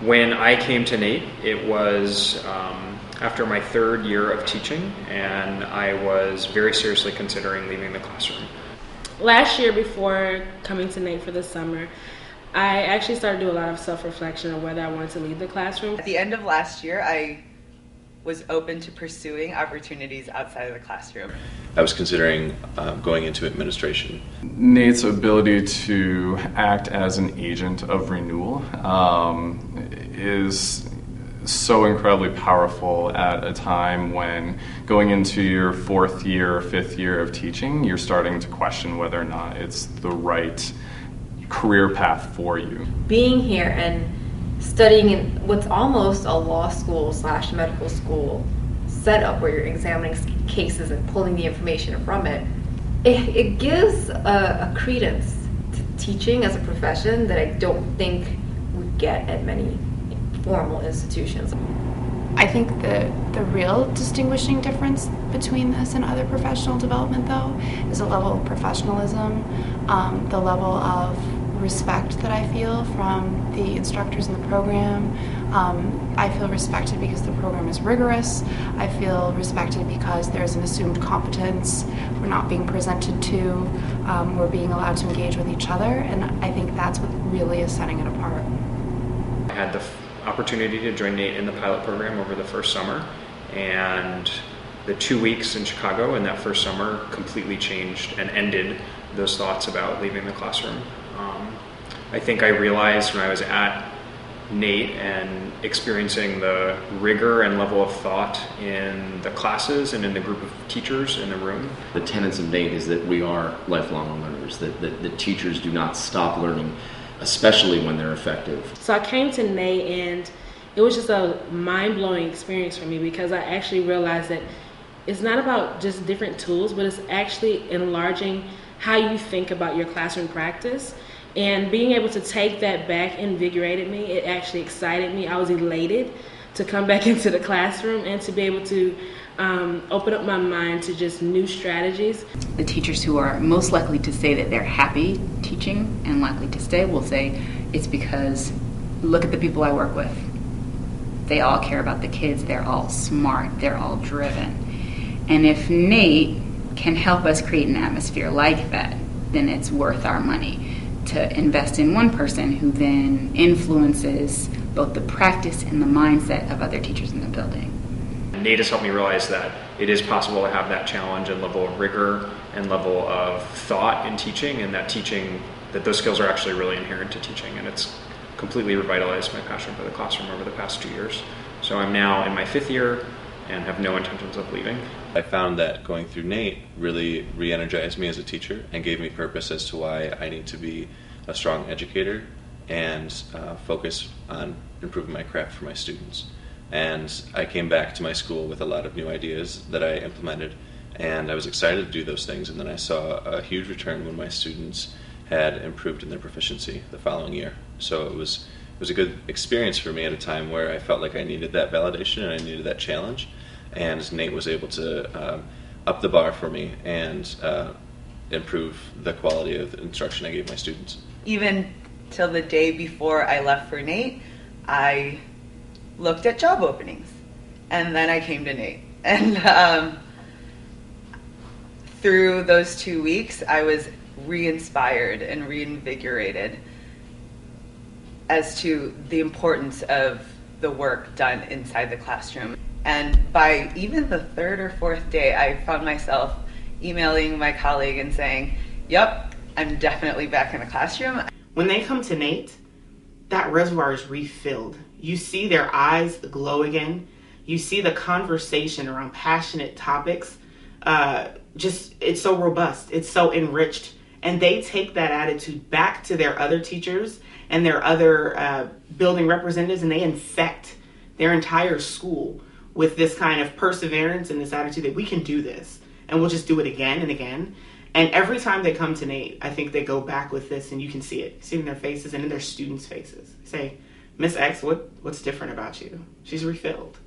When I came to NAATE, it was after my third year of teaching, and I was very seriously considering leaving the classroom. Last year, before coming to NAATE for the summer, I actually started to do a lot of self-reflection on whether I wanted to leave the classroom. At the end of last year, I was open to pursuing opportunities outside of the classroom. I was considering going into administration. NAATE's ability to act as an agent of renewal is so incredibly powerful at a time when going into your fourth year or fifth year of teaching, you're starting to question whether or not it's the right career path for you. Being here and studying in what's almost a law school / medical school setup where you're examining cases and pulling the information from it gives a credence to teaching as a profession that I don't think we get at many formal institutions. I think the real distinguishing difference between this and other professional development, though, is the level of professionalism, the level of respect that I feel from the instructors in the program. I feel respected because the program is rigorous. I feel respected because there's an assumed competence. We're not being presented to. We're being allowed to engage with each other, and I think that's what really is setting it apart. I had the opportunity to join NAATE in the pilot program over the first summer, and the 2 weeks in Chicago in that first summer completely changed and ended those thoughts about leaving the classroom. I think I realized when I was at NAATE and experiencing the rigor and level of thought in the classes and in the group of teachers in the room. The tenets of NAATE is that we are lifelong learners, that teachers do not stop learning, especially when they're effective. So I came to NAATE and it was just a mind-blowing experience for me because I actually realized that it's not about just different tools, but it's actually enlarging how you think about your classroom practice. And being able to take that back invigorated me. It actually excited me. I was elated to come back into the classroom and to be able to open up my mind to just new strategies. The teachers who are most likely to say that they're happy teaching and likely to stay will say it's because look at the people I work with. They all care about the kids. They're all smart. They're all driven. And if NAATE can help us create an atmosphere like that, then it's worth our money to invest in one person who then influences both the practice and the mindset of other teachers in the building. NAATE has helped me realize that it is possible to have that challenge and level of rigor and level of thought in teaching, and that those skills are actually really inherent to teaching, and it's completely revitalized my passion for the classroom over the past 2 years. So I'm now in my 5th year and have no intentions of leaving. I found that going through NAATE really re-energized me as a teacher and gave me purpose as to why I need to be a strong educator and focus on improving my craft for my students. And I came back to my school with a lot of new ideas that I implemented, and I was excited to do those things, and then I saw a huge return when my students had improved in their proficiency the following year. So it was a good experience for me at a time where I felt like I needed that validation and I needed that challenge. And NAATE was able to up the bar for me and improve the quality of the instruction I gave my students. Even till the day before I left for NAATE, I looked at job openings, and then I came to NAATE. And through those 2 weeks, I was re-inspired and reinvigorated as to the importance of the work done inside the classroom. And by even the 3rd or 4th day, I found myself emailing my colleague and saying, yep, I'm definitely back in the classroom. When they come to NAATE, that reservoir is refilled. You see their eyes glow again. You see the conversation around passionate topics. It's so robust. It's so enriched. And they take that attitude back to their other teachers and their other building representatives, and they infect their entire school with this kind of perseverance and this attitude that we can do this, and we'll just do it again and again. And every time they come to NAATE, I think they go back with this, and you can see it. You see it in their faces and in their students' faces. They say, Miss X, what's different about you? She's refilled.